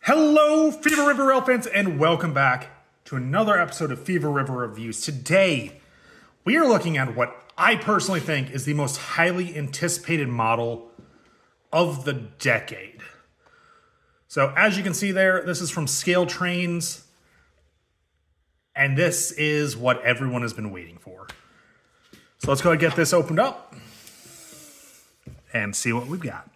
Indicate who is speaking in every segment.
Speaker 1: Hello, Fever River Rail fans, and welcome back to another episode of Fever River Reviews. Today, we are looking at what I personally think is the most highly anticipated model of the decade. So, as you can see there, this is from Scale Trains, and this is what everyone has been waiting for. So let's go ahead and get this opened up and see what we've got.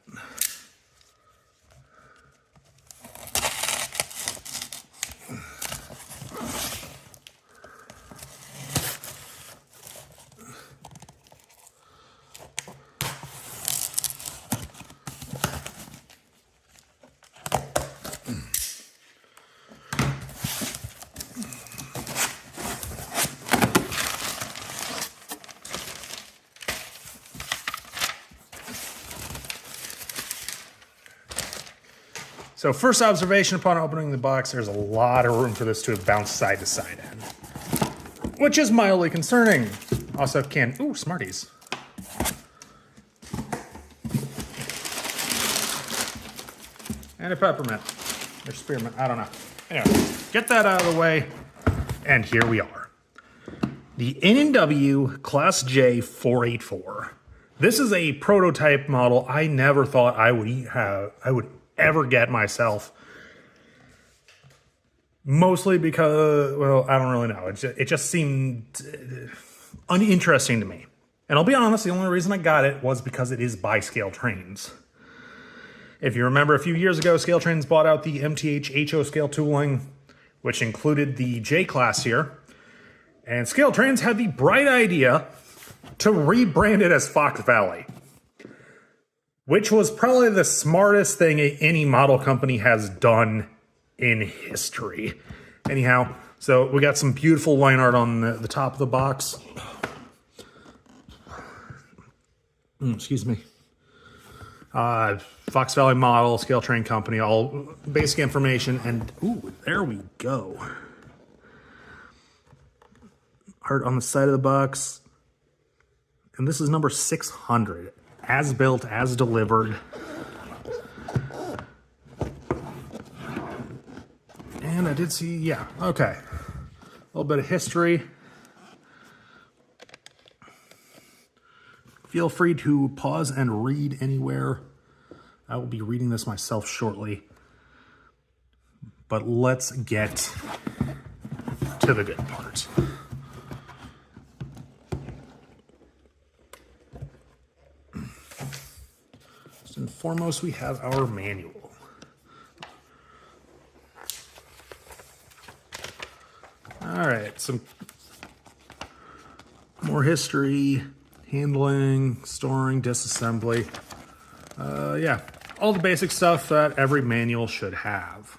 Speaker 1: So first observation upon opening the box, there's a lot of room for this to have bounced side to side in, which is mildly concerning. Also Smarties. And a peppermint, or spearmint, I don't know. Anyway, get that out of the way, and here we are. The N&W Class J 484. This is a prototype model I never thought I would ever get myself, mostly because, well, I don't really know, it just seemed uninteresting to me. And I'll be honest, the only reason I got it was because it is by Scale Trains. If you remember, a few years ago, Scale Trains bought out the MTH HO scale tooling, which included the J class here, and Scale Trains had the bright idea to rebrand it as Fox Valley, which was probably the smartest thing any model company has done in history. Anyhow, so we got some beautiful line art on the top of the box. Excuse me. Fox Valley model, Scale Train Company, all basic information, and ooh, there we go. Art on the side of the box. And this is number 600. As built, as delivered. And I did see, yeah, okay. A little bit of history. Feel free to pause and read anywhere. I will be reading this myself shortly. But let's get to the good part. And foremost, we have our manual. All right, some more history, handling, storing, disassembly. Yeah, all the basic stuff that every manual should have.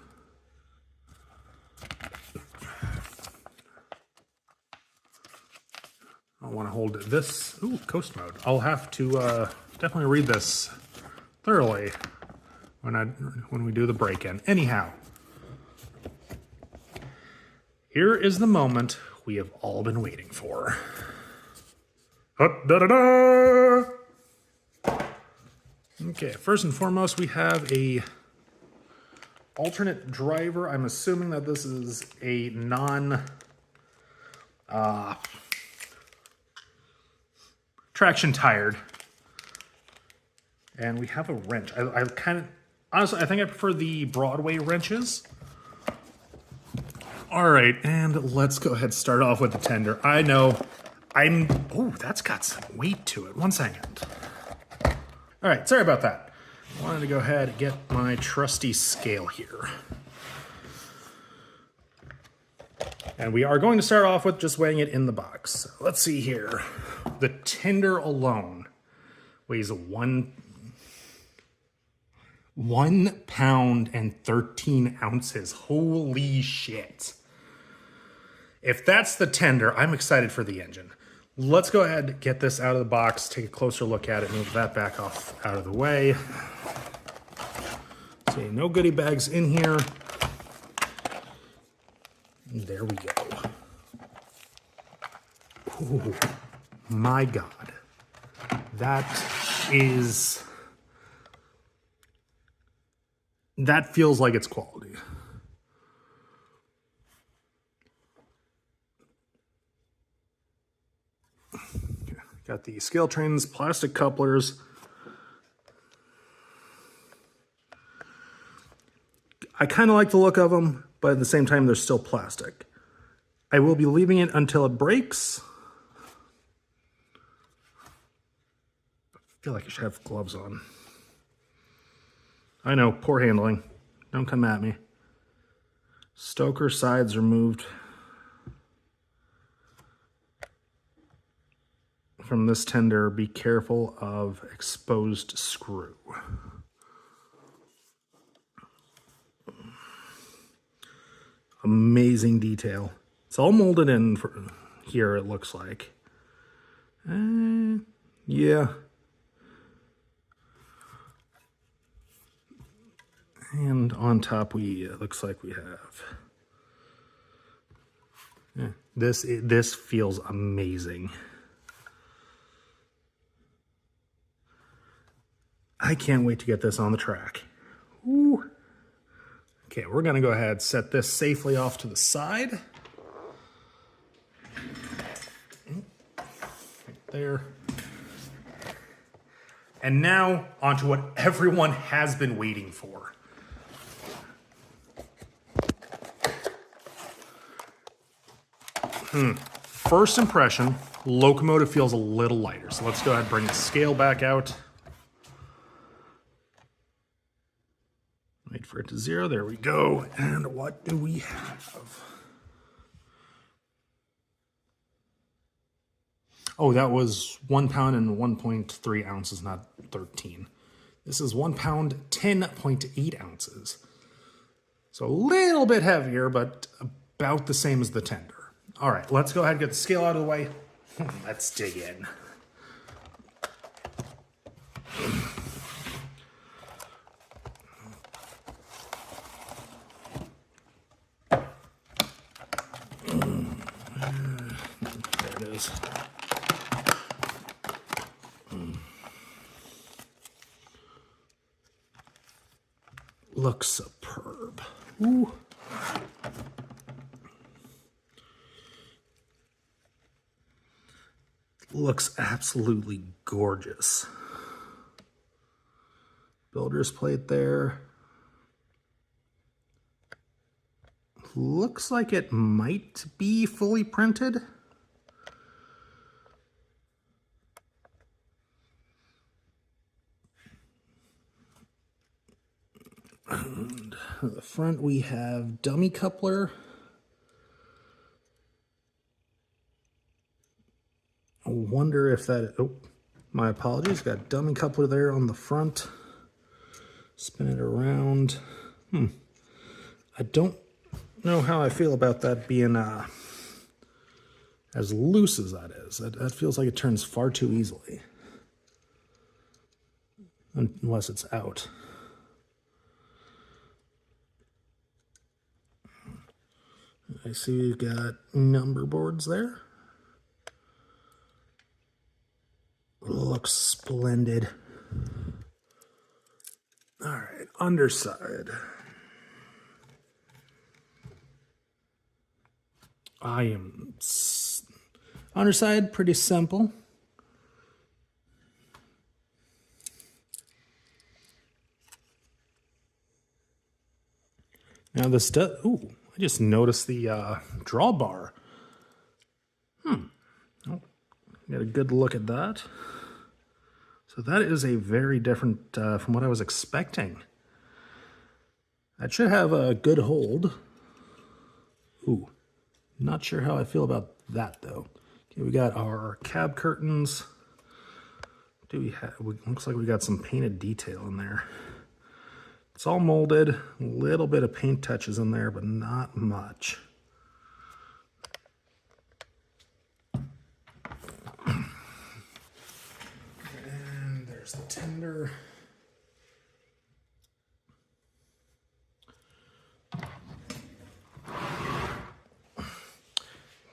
Speaker 1: I want to hold this. Ooh, coast mode. I'll have to definitely read this thoroughly when we do the break-in. Anyhow, here is the moment we have all been waiting for. Okay, first and foremost, we have a alternate driver. I'm assuming that this is a traction tired. And we have a wrench. I kind of, honestly, I think I prefer the Broadway wrenches. All right, and let's go ahead and start off with the tender. I know, oh, that's got some weight to it. 1 second. All right, sorry about that. I wanted to go ahead and get my trusty scale here. And we are going to start off with just weighing it in the box. So let's see here. The tender alone weighs 1 pound and 13 ounces. Holy shit. If that's the tender, I'm excited for the engine. Let's go ahead and get this out of the box, take a closer look at it, move that back off out of the way. See, no goodie bags in here. And there we go. Ooh, my God. That is that feels like it's quality. Got the scale trains, plastic couplers. I kind of like the look of them, but at the same time, they're still plastic. I will be leaving it until it breaks. I feel like I should have gloves on. I know, poor handling. Don't come at me. Stoker sides removed from this tender. Be careful of exposed screw. Amazing detail. It's all molded in for here, it looks like. Yeah. And on top, looks like we have. Yeah, this feels amazing. I can't wait to get this on the track. Ooh. Okay, we're gonna go ahead and set this safely off to the side. Right there. And now onto what everyone has been waiting for. First impression, Locomotive feels a little lighter. So let's go ahead and bring the scale back out. Wait for it to 0. There we go. And what do we have? Oh, that was 1 pound and 1.3 ounces, not 13. This is 1 pound, 10.8 ounces. So a little bit heavier, but about the same as the tender. All right, let's go ahead and get the scale out of the way. Let's dig in. There it is. Looks superb. Ooh. Looks absolutely gorgeous. Builder's plate there. Looks like it might be fully printed. And at the front we have dummy coupler. I wonder if that, oh, my apologies, got dummy coupler there on the front. Spin it around. I don't know how I feel about that being as loose as that is. That feels like it turns far too easily. Unless it's out. I see we've got number boards there. Looks splendid. All right, underside. Underside, pretty simple. Now this does, ooh, I just noticed the drawbar. Oh, get a good look at that. So that is a very different from what I was expecting. That should have a good hold. Ooh, not sure how I feel about that though. Okay, we got our cab curtains. Do we have, looks like we got some painted detail in there. It's all molded, a little bit of paint touches in there, but not much. And there's the tender.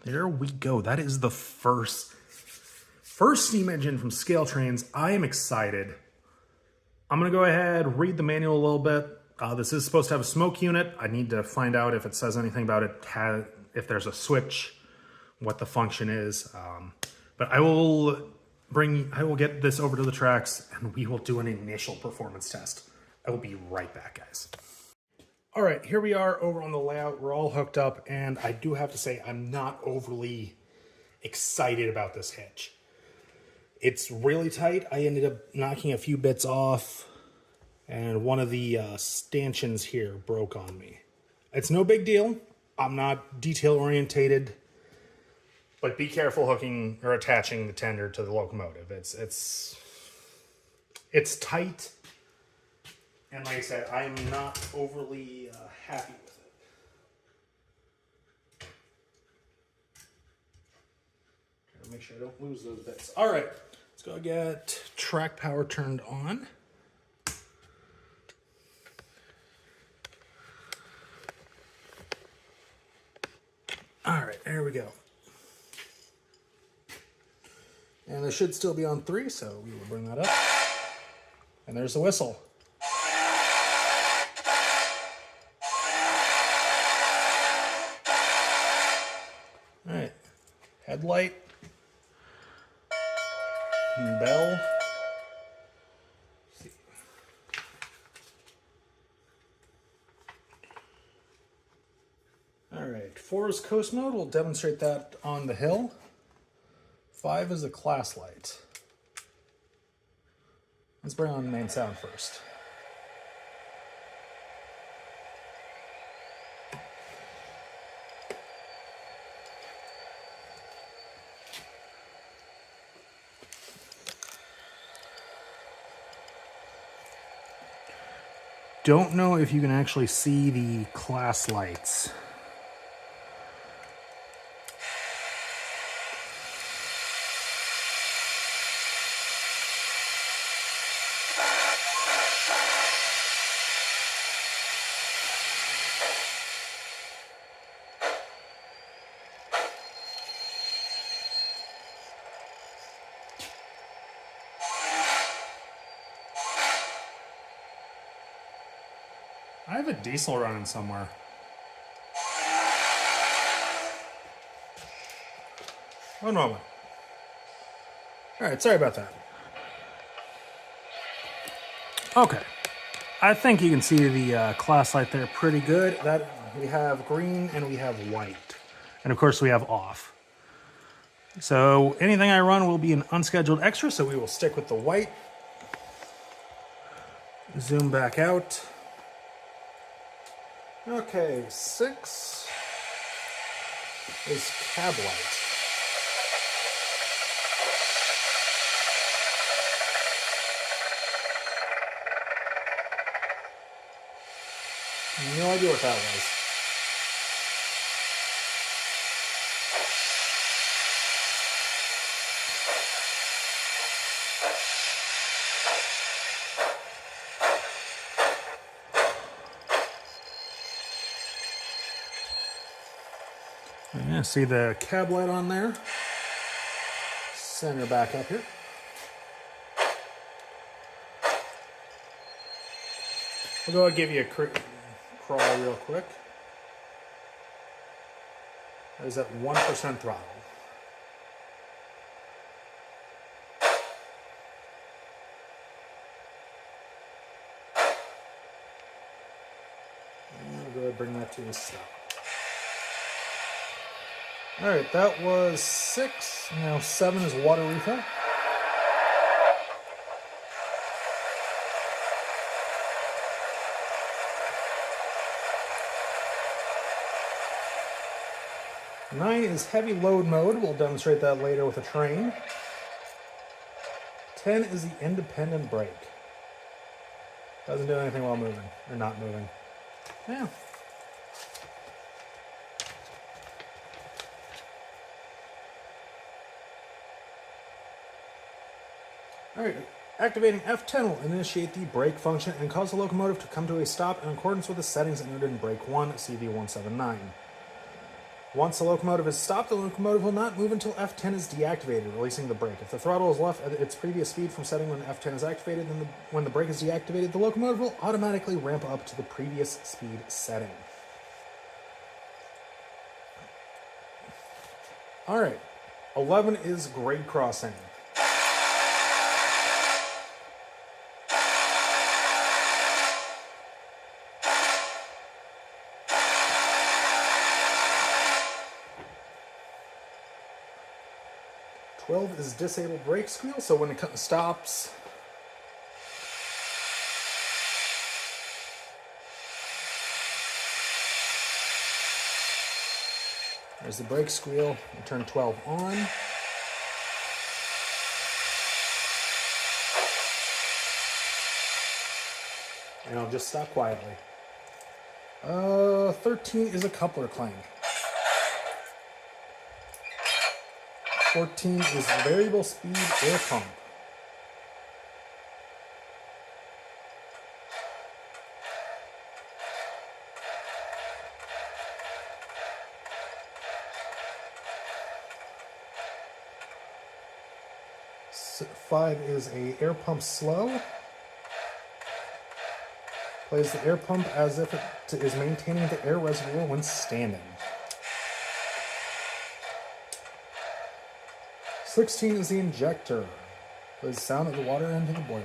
Speaker 1: There we go. That is the first steam engine from Scale Trains. I am excited. I'm going to go ahead, read the manual a little bit, This is supposed to have a smoke unit. I need to find out if it says anything about it, if there's a switch, what the function is. But I will get this over to the tracks and we will do an initial performance test. I will be right back, guys. All right, here we are over on the layout. We're all hooked up, and I do have to say I'm not overly excited about this hitch. It's really tight. I ended up knocking a few bits off, and one of the stanchions here broke on me. It's no big deal. I'm not detail orientated, but be careful hooking or attaching the tender to the locomotive. It's tight. And like I said, I'm not overly happy with it. Trying to make sure I don't lose those bits. All right, let's go get track power turned on. All right, there we go. And it should still be on 3, so we will bring that up. And there's the whistle. All right, headlight, bell. See. All right, 4 is coast mode. We'll demonstrate that on the hill. 5 is a class light. Let's bring on main sound first. Don't know if you can actually see the class lights. I have a diesel running somewhere. One moment. All right, sorry about that. Okay, I think you can see the class light there pretty good. That we have green and we have white, and of course we have off. So anything I run will be an unscheduled extra, so we will stick with the white. Zoom back out. Okay, 6 is cab light. No idea what that was. Yeah, see the cab light on there. Center back up here. We'll go and give you a crawl real quick. That is at 1% throttle. And we'll go ahead and bring that to a stop. All right, that was 6. Now 7 is water refill. Nine is heavy load mode. We'll demonstrate that later with a train. 10 is the independent brake. Doesn't do anything while moving, or not moving. Yeah. All right, activating F10 will initiate the brake function and cause the locomotive to come to a stop in accordance with the settings entered in brake 1, CV179. Once the locomotive is stopped, the locomotive will not move until F10 is deactivated, releasing the brake. If the throttle is left at its previous speed from setting when F10 is activated, then when the brake is deactivated, the locomotive will automatically ramp up to the previous speed setting. All right, 11 is grade crossing. Is disable brake squeal, so when it stops, there's the brake squeal. We'll turn 12 on. And I'll just stop quietly. 13 is a coupler clank. 14 is variable speed air pump. Five is a air pump slow. Plays the air pump as if it is maintaining the air reservoir when standing. 16 is the injector. Plays the sound of the water into the boiler.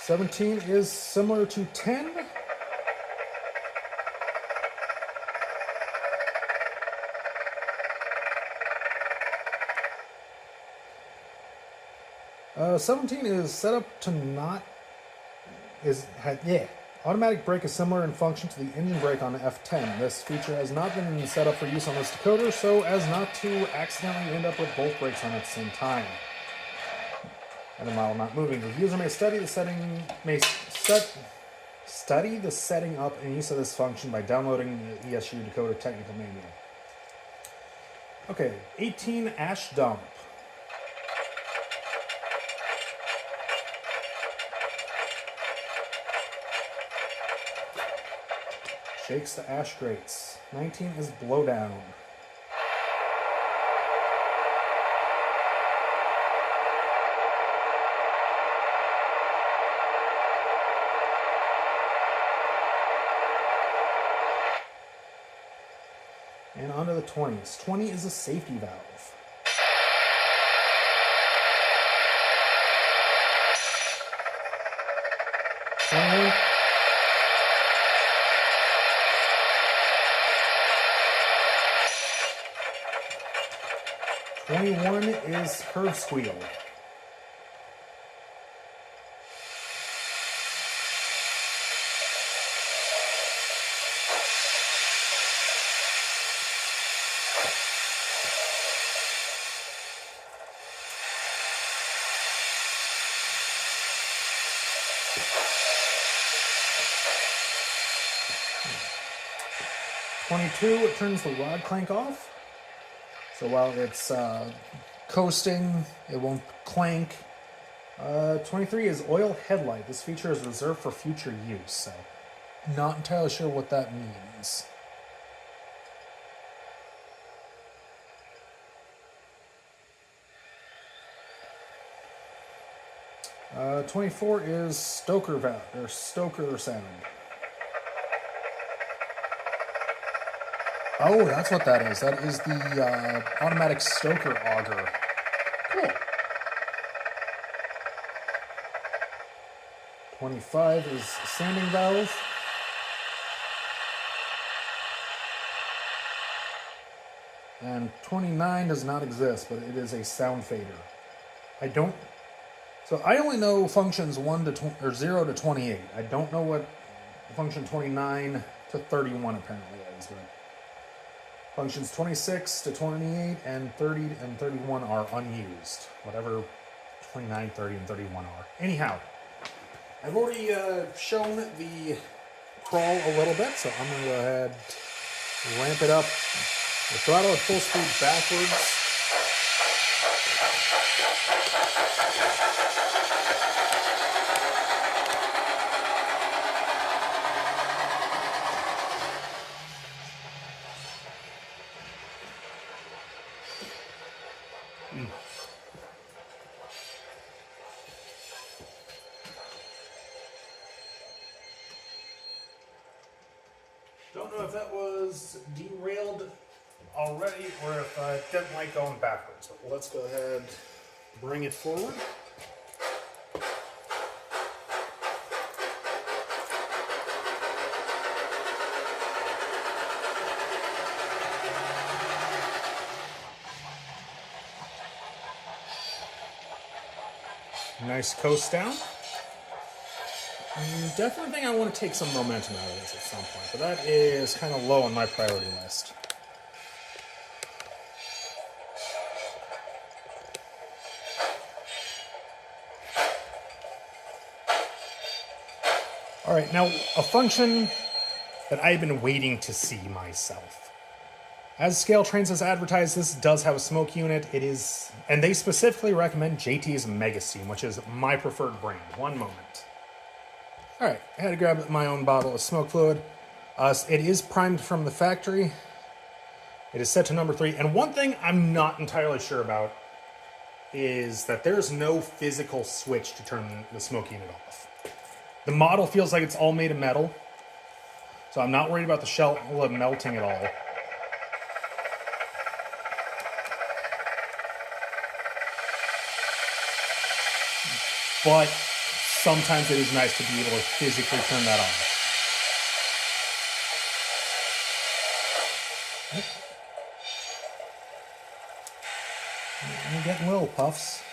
Speaker 1: $17 is similar to 10. $17 is set up to not automatic brake is similar in function to the engine brake on the F10. This feature has not been set up for use on this decoder, so as not to accidentally end up with both brakes on at the same time. And the model not moving. The user may study the setting up and use of this function by downloading the ESU decoder technical manual. Okay, 18 ash dump. Shakes the ash grates. 19 is blowdown. And on to the 20s. 20 is a safety valve. $20 21 is curve squeal. It turns the rod clank off. So while it's coasting, it won't clank. 23 is oil headlight. This feature is reserved for future use, so not entirely sure what that means. Uh, 24 is stoker valve, or stoker sound. Oh, that's what that is. That is the automatic stoker auger. Cool. 25 is sanding valve. And 29 does not exist, but it is a sound fader. So I only know functions 0 to 28. I don't know what function 29 to 31 apparently is, but functions 26 to 28 and 30 and 31 are unused. Whatever 29, 30, and 31 are. Anyhow, I've already shown the crawl a little bit, so I'm going to go ahead and ramp it up. The throttle at full speed backwards. Don't know if that was derailed already or if I didn't like going backwards. But let's go ahead, bring it forward. Nice coast down. Definitely think I want to take some momentum out of this at some point, but that is kind of low on my priority list. All right, now a function that I've been waiting to see myself. As Scale Trains has advertised, this does have a smoke unit. It is, and they specifically recommend JT's Megasteam, which is my preferred brand. One moment. All right, I had to grab my own bottle of smoke fluid. It is primed from the factory. It is set to number 3. And one thing I'm not entirely sure about is that there's no physical switch to turn the smoke unit off. The model feels like it's all made of metal, so I'm not worried about the shell melting at all. But sometimes it is nice to be able to physically turn that on. You're getting little puffs.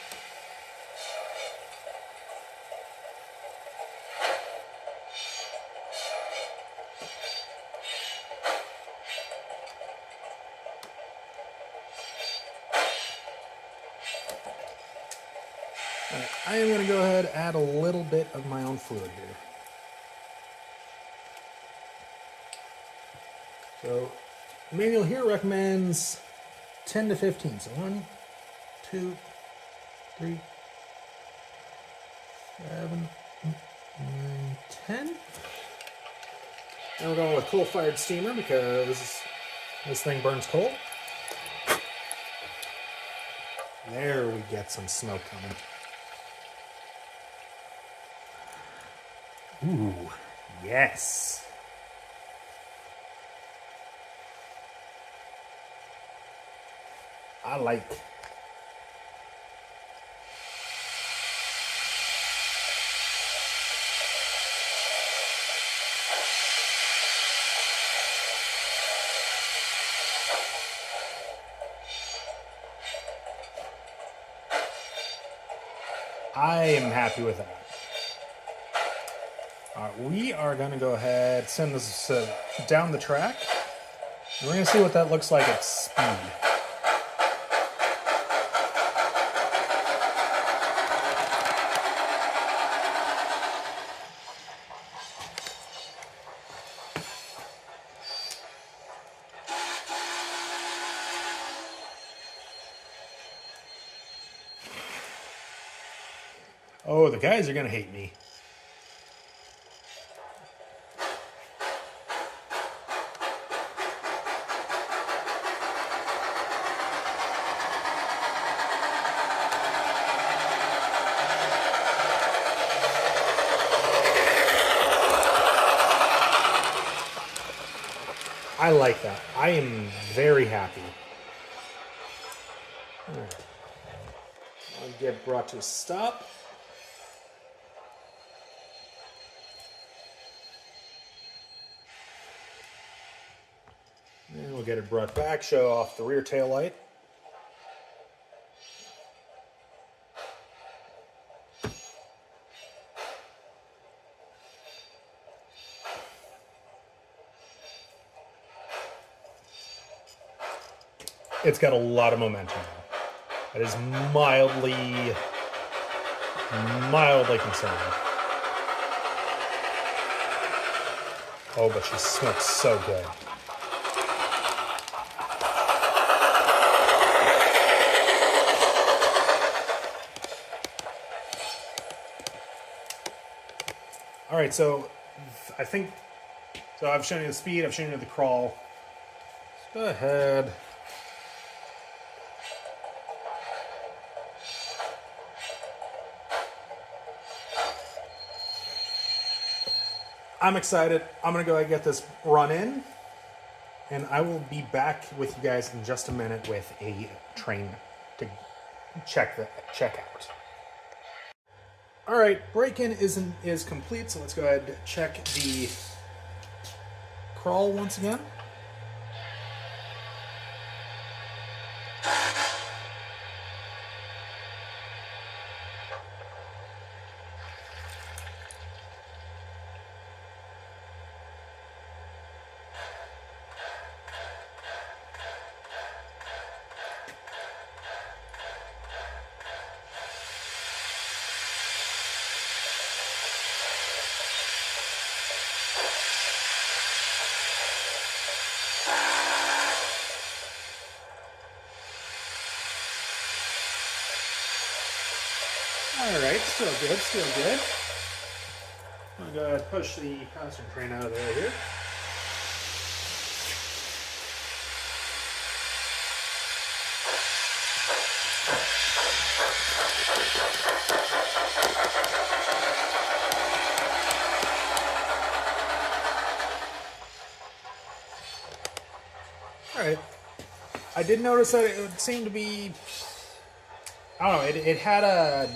Speaker 1: Right, I am going to go ahead and add a little bit of my own fluid here. So, the manual here recommends 10 to 15. So 1, 2, 3, 7, 8, 9, 10. Now we're going with coal-fired steamer because this thing burns coal. There we get some smoke coming. Ooh, yes. I like. I am happy with that. All right, we are going to go ahead and send this down the track. And we're going to see what that looks like at speed. Oh, the guys are going to hate me. I like that. I am very happy. All right. I'll get brought to a stop. And we'll get it brought back, show off the rear tail light. It's got a lot of momentum now. It is mildly concerning. Oh, but she smokes so good. All right, so I've shown you the speed, I've shown you the crawl. Let's go ahead. I'm excited. I'm going to go ahead and get this run in, and I will be back with you guys in just a minute with a train to check out. All right, break-in is complete, so let's go ahead and check the crawl once again. All right, still good, still good. I'm gonna go ahead and push the passenger train out of there here. All right. I did notice that it seemed to be, I don't know, it had a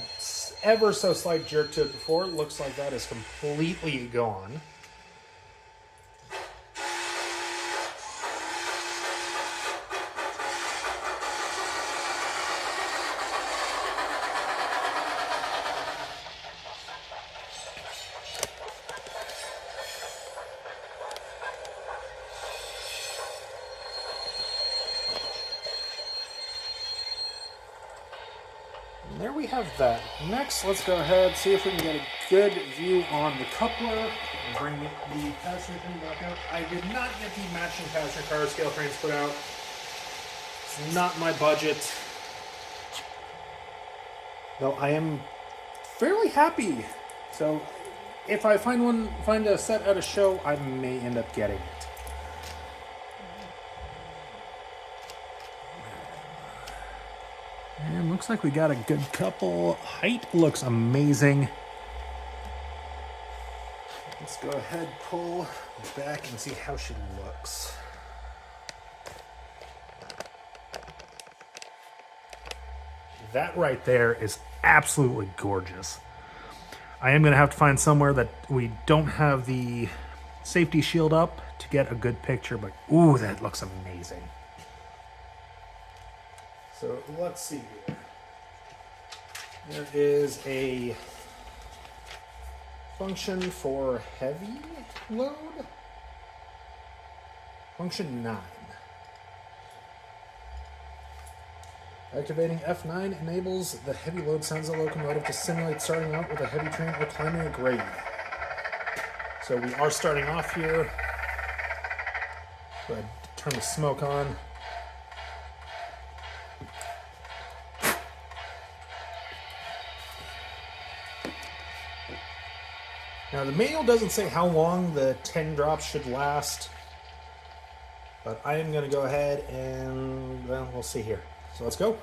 Speaker 1: ever so slight jerk to it before. It looks like that is completely gone. And there we have that. Next, let's go ahead, see if we can get a good view on the coupler and bring the passenger train back out. I did not get the matching passenger car scale trains put out. It's not my budget. Though I am fairly happy. So if I find a set at a show, I may end up getting it. And looks like we got a good couple. Height looks amazing. Let's go ahead, pull back and see how she looks. That right there is absolutely gorgeous. I am going to have to find somewhere that we don't have the safety shield up to get a good picture, but ooh, that looks amazing. So let's see here. There is a function for heavy load. Function 9. Activating F9 enables the heavy load sensor locomotive to simulate starting out with a heavy train or climbing a grade. So we are starting off here. Go ahead, turn the smoke on. Now the manual doesn't say how long the 10 drops should last, but I am going to go ahead and, well, we'll see here. So let's go.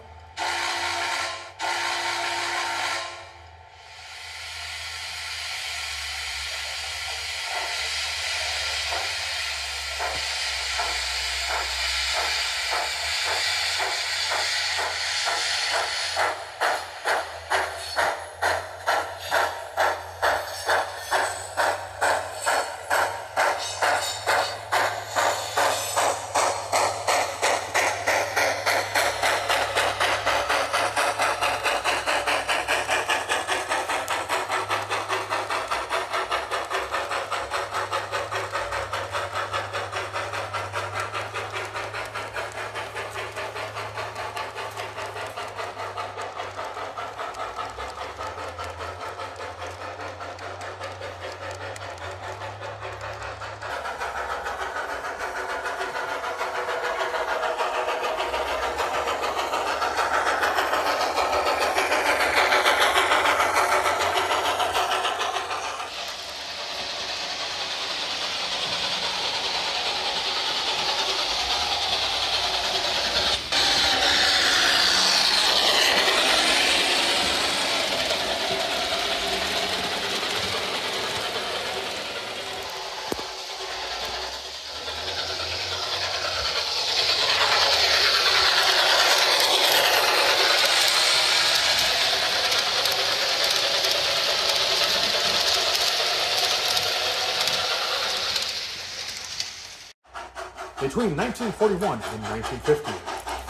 Speaker 1: Between 1941 and 1950,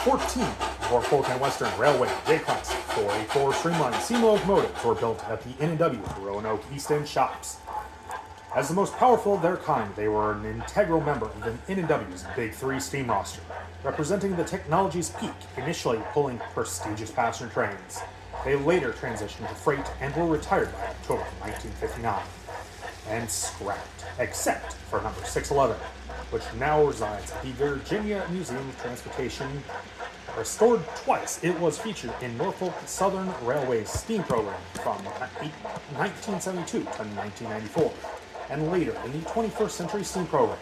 Speaker 1: 14 Norfolk and Western Railway J-Class 484 streamlined steam locomotives were built at the N&W Roanoke East End shops. As the most powerful of their kind, they were an integral member of the N&W's Big Three steam roster, representing the technology's peak, initially pulling prestigious passenger trains. They later transitioned to freight and were retired by October 1959, and scrapped, except for number 611, which now resides at the Virginia Museum of Transportation. Restored twice, it was featured in Norfolk Southern Railway's steam program from 1972 to 1994, and later in the 21st Century Steam program.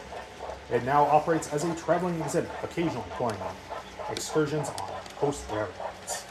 Speaker 1: It now operates as a traveling exhibit, occasionally playing on excursions on coast railroads.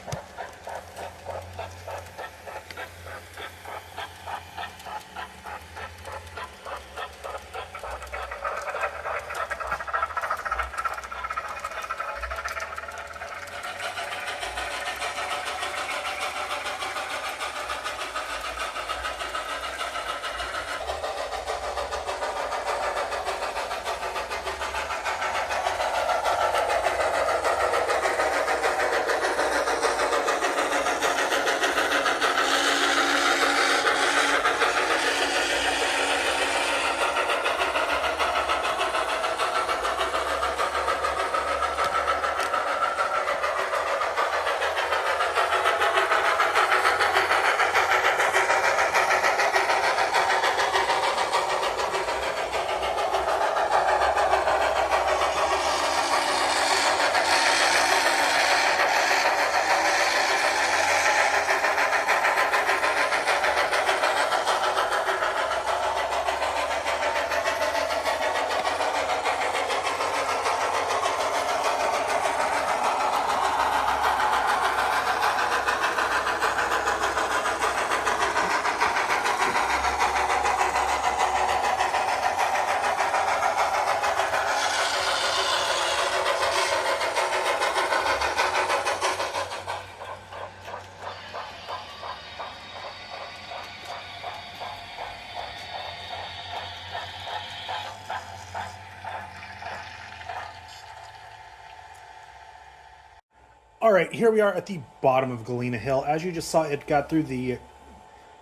Speaker 1: All right, here we are at the bottom of Galena Hill. As you just saw, it got through the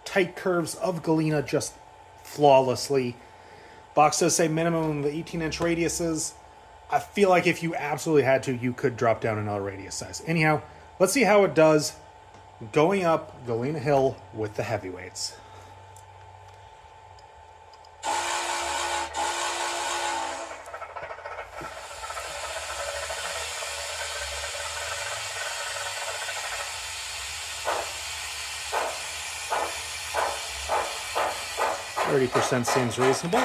Speaker 1: tight curves of Galena just flawlessly. Box does say minimum of 18-inch radiuses. I feel like if you absolutely had to, you could drop down another radius size. Anyhow, let's see how it does going up Galena Hill with the heavyweights. 30% seems reasonable.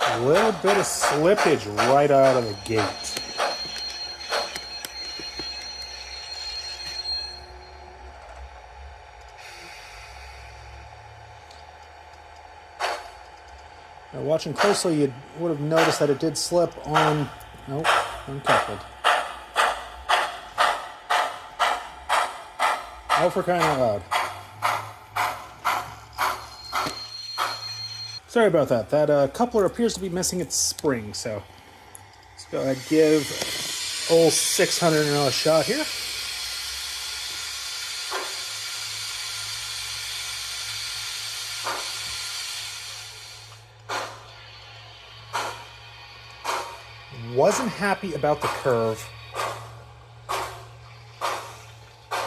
Speaker 1: A little bit of slippage right out of the gate. Now, watching closely, you would have noticed that it did slip on, uncoupled. Oh, for crying out loud. Sorry about that. That coupler appears to be missing its spring, so let's go ahead and give old 600 another shot here. Wasn't happy about the curve.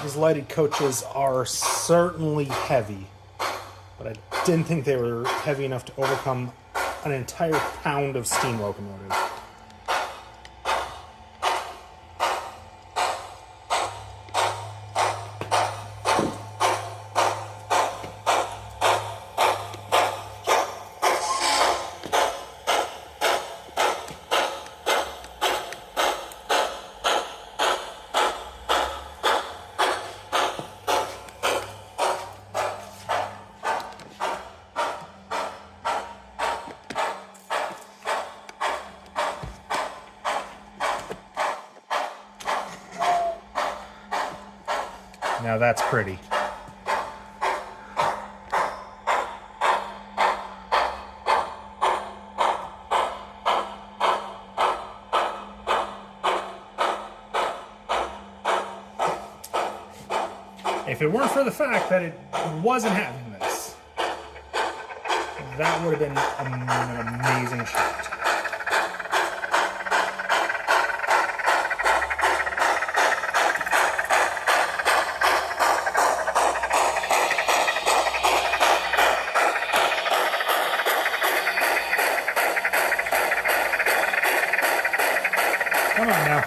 Speaker 1: These lighted coaches are certainly heavy, but I didn't think they were heavy enough to overcome an entire pound of steam locomotive. Now that's pretty. If it weren't for the fact that it wasn't having this, that would have been an amazing shot. Come on now.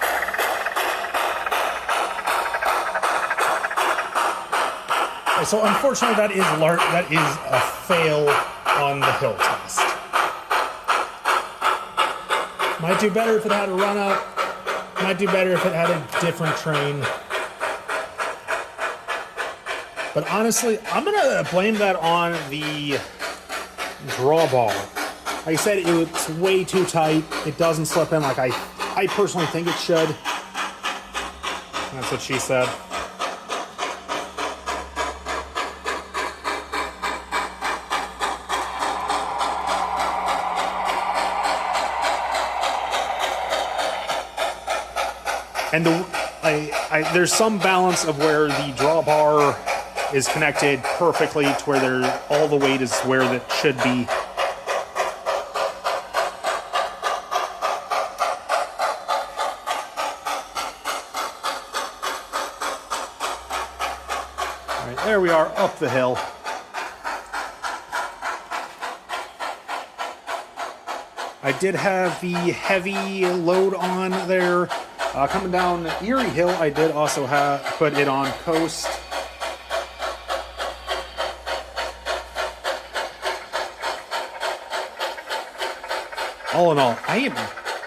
Speaker 1: So unfortunately, that is a fail on the hill test. Might do better if it had a run up. Might do better if it had a different train. But honestly, I'm gonna blame that on the drawbar. Like I said, it's way too tight. It doesn't slip in like I personally think it should. That's what she said. And there's some balance of where the drawbar is connected perfectly to where all the weight is where that should be. All right, there we are up the hill. I did have the heavy load on there. Coming down Erie Hill, I did also put it on coast. All in all,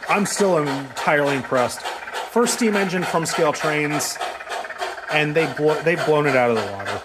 Speaker 1: I'm still entirely impressed. First steam engine from Scale Trains, and they've blown it out of the water.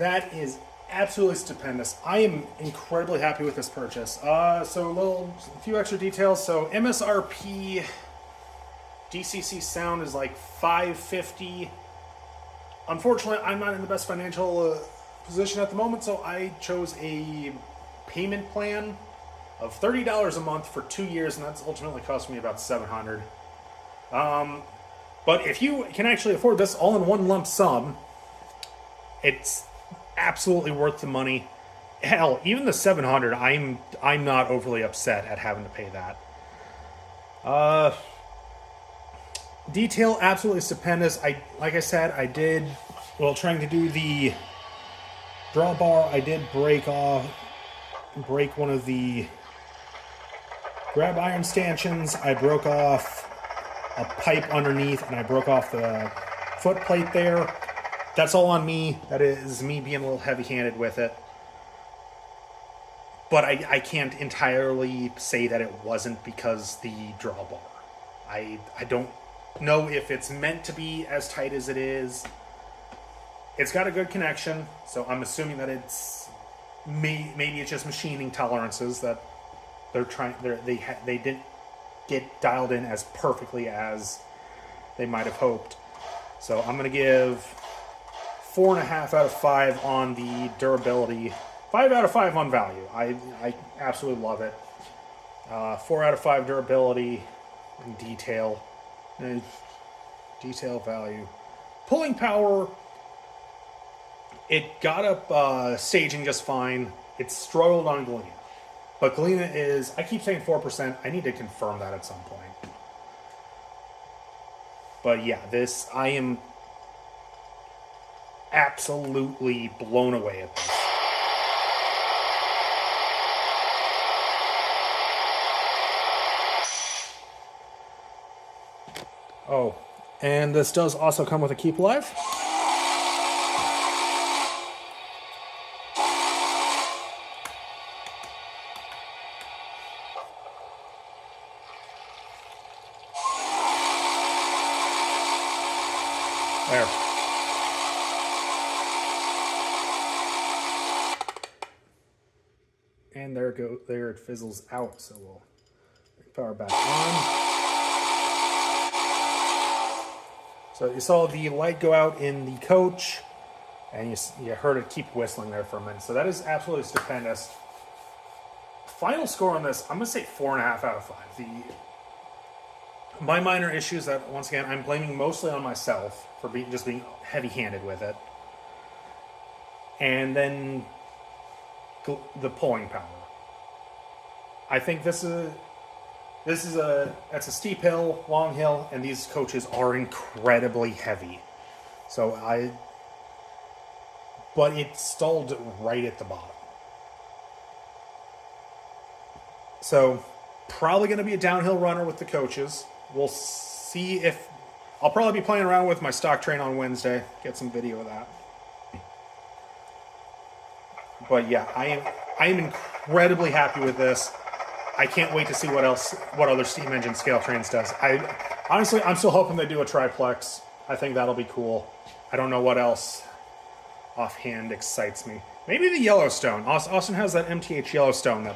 Speaker 1: That is absolutely stupendous. I am incredibly happy with this purchase. So a few extra details. So MSRP DCC Sound is like $550. Unfortunately, I'm not in the best financial position at the moment, so I chose a payment plan of $30 a month for 2 years, and that's ultimately cost me about $700. But if you can actually afford this all in one lump sum, it's absolutely worth the money. Hell, even the $700, I'm not overly upset at having to pay that. Detail absolutely stupendous. Like I said, trying to do the drawbar, I did break one of the grab iron stanchions. I broke off a pipe underneath, and I broke off the foot plate there. That's all on me. That is me being a little heavy-handed with it. But I can't entirely say that it wasn't because the drawbar. I don't know if it's meant to be as tight as it is. It's got a good connection, so I'm assuming that maybe it's just machining tolerances that they didn't get dialed in as perfectly as they might have hoped. So I'm going to give 4.5 out of 5 on the durability. 5 out of 5 on value. I absolutely love it. 4 out of 5 durability and detail. Detail value. Pulling power, it got up staging just fine. It struggled on Galena. But Galena is, I keep saying 4%. I need to confirm that at some point. But yeah, I am absolutely blown away at this. Oh, and this does also come with a keep alive. There. And there it fizzles out, so we'll power back on. So you saw the light go out in the coach, and you heard it keep whistling there for a minute. So that is absolutely stupendous. Final score on this, I'm going to say 4.5 out of 5. My minor issues that, once again, I'm blaming mostly on myself for being heavy-handed with it. And then the pulling power. I think that's a steep hill, long hill, and these coaches are incredibly heavy. But it stalled right at the bottom. So, probably going to be a downhill runner with the coaches. We'll see if... I'll probably be playing around with my stock train on Wednesday. Get some video of that. But yeah, I am incredibly happy with this. I can't wait to see what other steam engine scale trains does. Honestly, I'm still hoping they do a triplex. I think that'll be cool. I don't know what else offhand excites me. Maybe the Yellowstone. Austin has that MTH Yellowstone that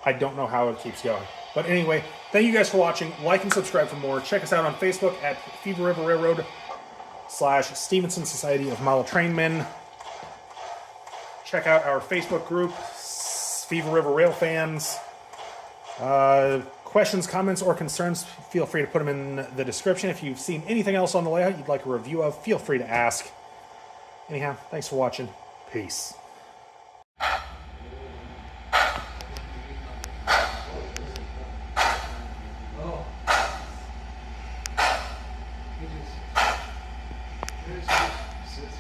Speaker 1: I don't know how it keeps going. But anyway, thank you guys for watching. Like and subscribe for more. Check us out on Facebook at Fever River Railroad / Stevenson Society of Model Trainmen. Check out our Facebook group, Fever River Rail Fans. Questions, comments, or concerns, feel free to put them in the description. If you've seen anything else on the layout you'd like a review of, feel free to ask. Anyhow, thanks for watching. Peace.
Speaker 2: Sits